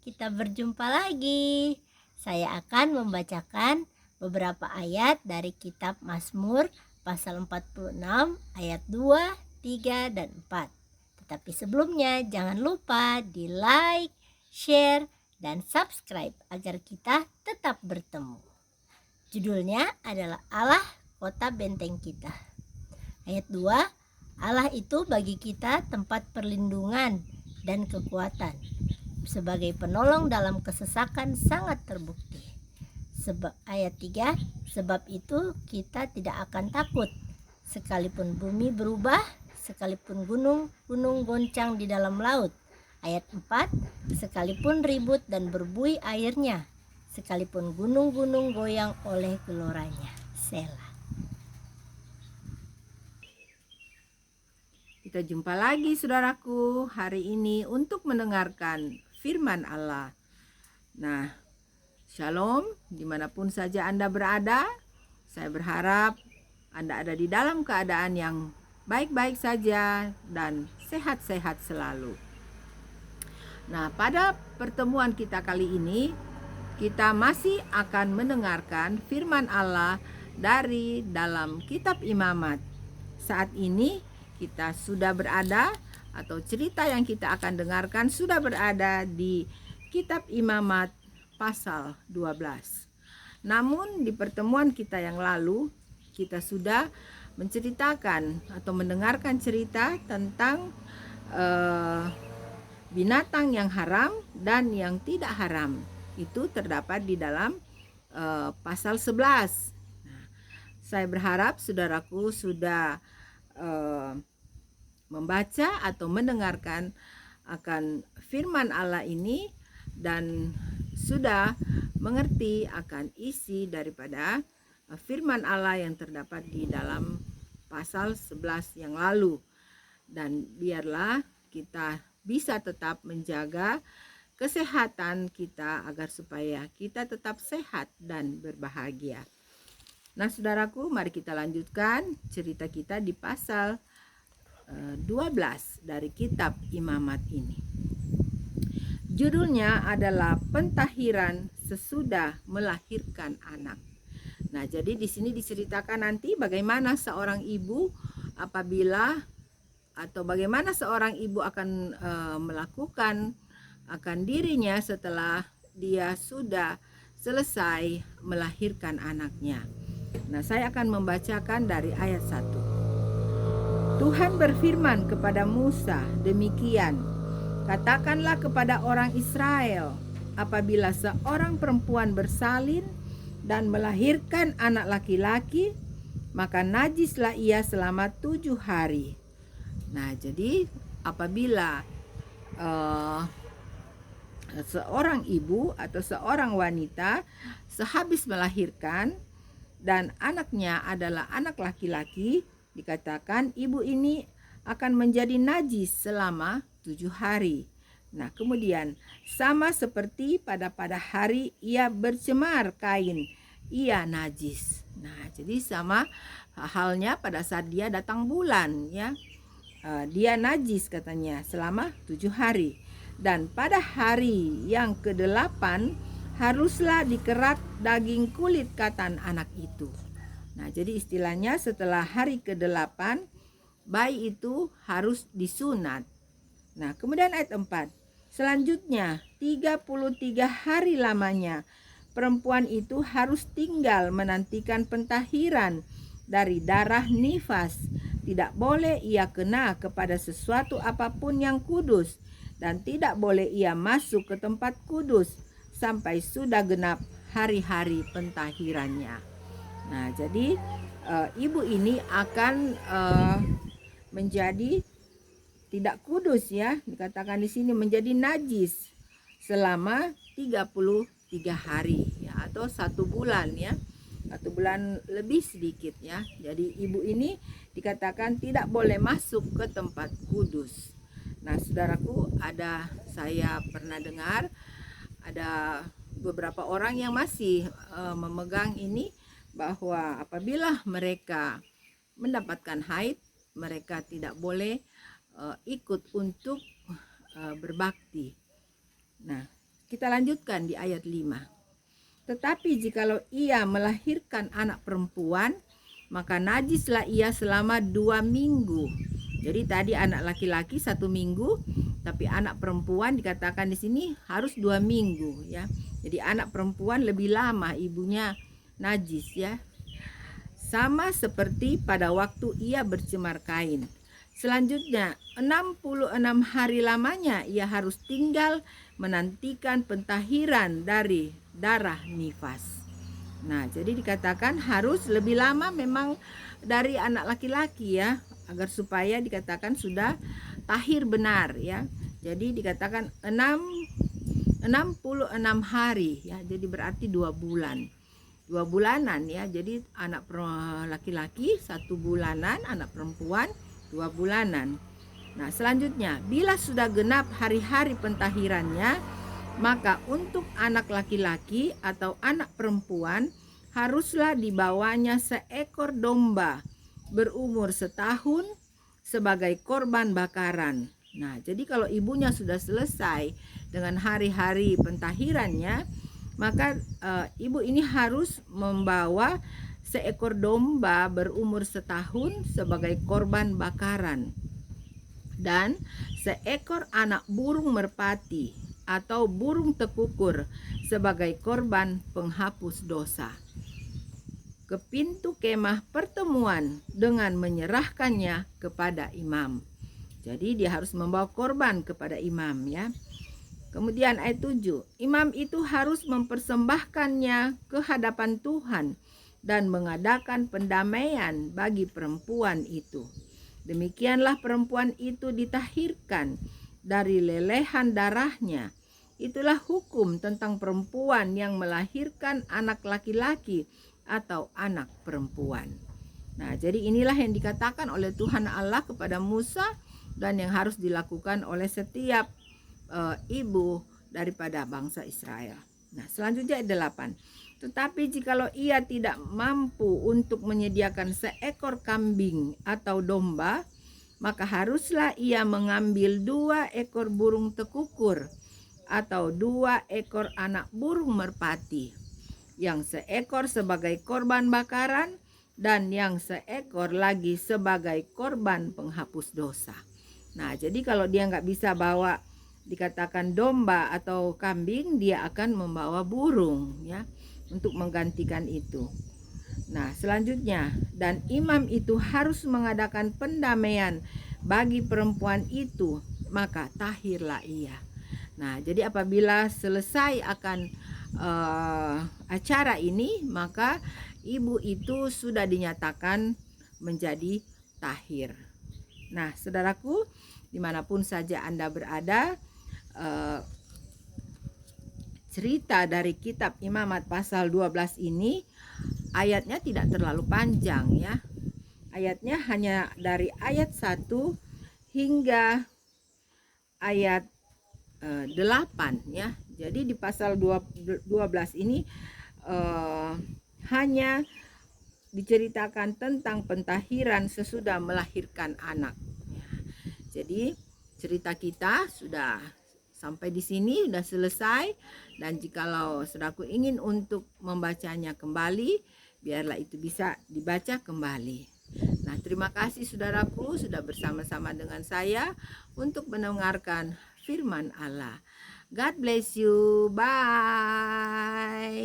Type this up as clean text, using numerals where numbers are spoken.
kita berjumpa lagi. Saya akan membacakan beberapa ayat dari kitab Mazmur pasal 46 ayat 2, 3, dan 4. Tetapi sebelumnya jangan lupa di like, share, dan subscribe agar kita tetap bertemu. Judulnya adalah Allah kota benteng kita. Ayat 2, Allah itu bagi kita tempat perlindungan dan kekuatan. Sebagai penolong dalam kesesakan sangat terbukti. Ayat 3, sebab itu kita tidak akan takut. Sekalipun bumi berubah, sekalipun gunung-gunung goncang di dalam laut. Ayat 4, sekalipun ribut dan berbuih airnya, sekalipun gunung-gunung goyang oleh geloranya. Selah. Kita jumpa lagi saudaraku hari ini untuk mendengarkan firman Allah. Nah, shalom dimanapun saja Anda berada. Saya berharap Anda ada di dalam keadaan yang baik-baik saja dan sehat-sehat selalu. Nah, pada pertemuan kita kali ini, kita masih akan mendengarkan firman Allah dari dalam kitab Imamat. Saat ini kita sudah berada atau cerita yang kita akan dengarkan sudah berada di kitab Imamat pasal 12. Namun di pertemuan kita yang lalu kita sudah menceritakan atau mendengarkan cerita tentang binatang yang haram dan yang tidak haram. Itu terdapat di dalam pasal 11. Nah, saya berharap saudaraku sudah membaca atau mendengarkan akan firman Allah ini dan sudah mengerti akan isi daripada firman Allah yang terdapat di dalam pasal 11 yang lalu. Dan biarlah kita bisa tetap menjaga kesehatan kita agar supaya kita tetap sehat dan berbahagia. Nah saudaraku, mari kita lanjutkan cerita kita di pasal 12 dari kitab Imamat ini. Judulnya adalah pentahiran sesudah melahirkan anak. Nah, jadi di sini diceritakan nanti bagaimana seorang ibu apabila atau bagaimana seorang ibu akan melakukan akan dirinya setelah dia sudah selesai melahirkan anaknya. Nah, saya akan membacakan dari ayat 1. Tuhan berfirman kepada Musa demikian, katakanlah kepada orang Israel, apabila seorang perempuan bersalin dan melahirkan anak laki-laki, maka najislah ia selama 7 hari. Nah, jadi apabila seorang ibu atau seorang wanita sehabis melahirkan dan anaknya adalah anak laki-laki, dikatakan ibu ini akan menjadi najis selama 7 hari. Nah, kemudian sama seperti pada hari ia bercemar kain, ia najis. Nah, jadi sama halnya pada saat dia datang bulan, ya. Dia najis katanya selama 7 hari. Dan pada hari yang ke-8 haruslah dikerat daging kulit katan anak itu. Nah, jadi istilahnya setelah hari ke-8 bayi itu harus disunat. Nah, kemudian ayat 4. Selanjutnya 33 hari lamanya perempuan itu harus tinggal menantikan pentahiran dari darah nifas. Tidak boleh ia kena kepada sesuatu apapun yang kudus dan tidak boleh ia masuk ke tempat kudus sampai sudah genap hari-hari pentahirannya. Nah, jadi ibu ini akan menjadi tidak kudus, ya, dikatakan di sini menjadi najis selama 33 hari, ya, atau 1 bulan, ya. 1 bulan lebih sedikit, ya. Jadi ibu ini dikatakan tidak boleh masuk ke tempat kudus. Nah, saudaraku, saya pernah dengar ada beberapa orang yang masih memegang ini bahwa apabila mereka mendapatkan haid, mereka tidak boleh ikut untuk berbakti. Nah, kita lanjutkan di ayat 5. Tetapi jikalau ia melahirkan anak perempuan, maka najislah ia selama 2 minggu. Jadi tadi anak laki-laki 1 minggu, tapi anak perempuan dikatakan di sini harus 2 minggu ya. Jadi anak perempuan lebih lama ibunya najis ya. Sama seperti pada waktu ia bercemar kain. Selanjutnya 66 hari lamanya ia harus tinggal menantikan pentahiran dari darah nifas. Nah, jadi dikatakan harus lebih lama memang dari anak laki-laki ya, agar supaya dikatakan sudah tahir benar ya. Jadi dikatakan 66 hari ya, jadi berarti 2 bulan. 2 bulanan ya, jadi anak laki-laki 1 bulanan, anak perempuan 2 bulanan. Nah selanjutnya, bila sudah genap hari-hari pentahirannya, maka untuk anak laki-laki atau anak perempuan haruslah dibawanya seekor domba berumur setahun sebagai korban bakaran. Nah jadi kalau ibunya sudah selesai dengan hari-hari pentahirannya, maka ibu ini harus membawa seekor domba berumur setahun sebagai korban bakaran dan seekor anak burung merpati atau burung tekukur sebagai korban penghapus dosa ke pintu kemah pertemuan dengan menyerahkannya kepada imam. Jadi dia harus membawa korban kepada imam ya. Kemudian ayat 7, imam itu harus mempersembahkannya ke hadapan Tuhan dan mengadakan pendamaian bagi perempuan itu. Demikianlah perempuan itu ditahirkan dari lelehan darahnya. Itulah hukum tentang perempuan yang melahirkan anak laki-laki atau anak perempuan. Nah, jadi inilah yang dikatakan oleh Tuhan Allah kepada Musa dan yang harus dilakukan oleh setiap ibu daripada bangsa Israel. Nah, selanjutnya ayat 8. Tetapi jikalau ia tidak mampu untuk menyediakan seekor kambing atau domba, maka haruslah ia mengambil 2 ekor burung tekukur atau 2 ekor anak burung merpati, yang seekor sebagai korban bakaran dan yang seekor lagi sebagai korban penghapus dosa. Nah, jadi kalau dia nggak bisa bawa dikatakan domba atau kambing, dia akan membawa burung ya untuk menggantikan itu. Nah, selanjutnya, dan imam itu harus mengadakan pendamaian bagi perempuan itu, maka tahirlah ia. Nah, jadi apabila selesai akan acara ini, maka ibu itu sudah dinyatakan menjadi tahir. Nah, saudaraku, dimanapun saja Anda berada, cerita dari kitab Imamat pasal 12 ini ayatnya tidak terlalu panjang ya. Ayatnya hanya dari ayat 1 hingga ayat 8 ya. Jadi di pasal 12 ini hanya diceritakan tentang pentahiran sesudah melahirkan anak. Jadi cerita kita sudah sampai di sini, sudah selesai. Dan jikalau saudaraku ingin untuk membacanya kembali, biarlah itu bisa dibaca kembali. Nah, terima kasih saudaraku sudah bersama-sama dengan saya untuk mendengarkan firman Allah. God bless you. Bye.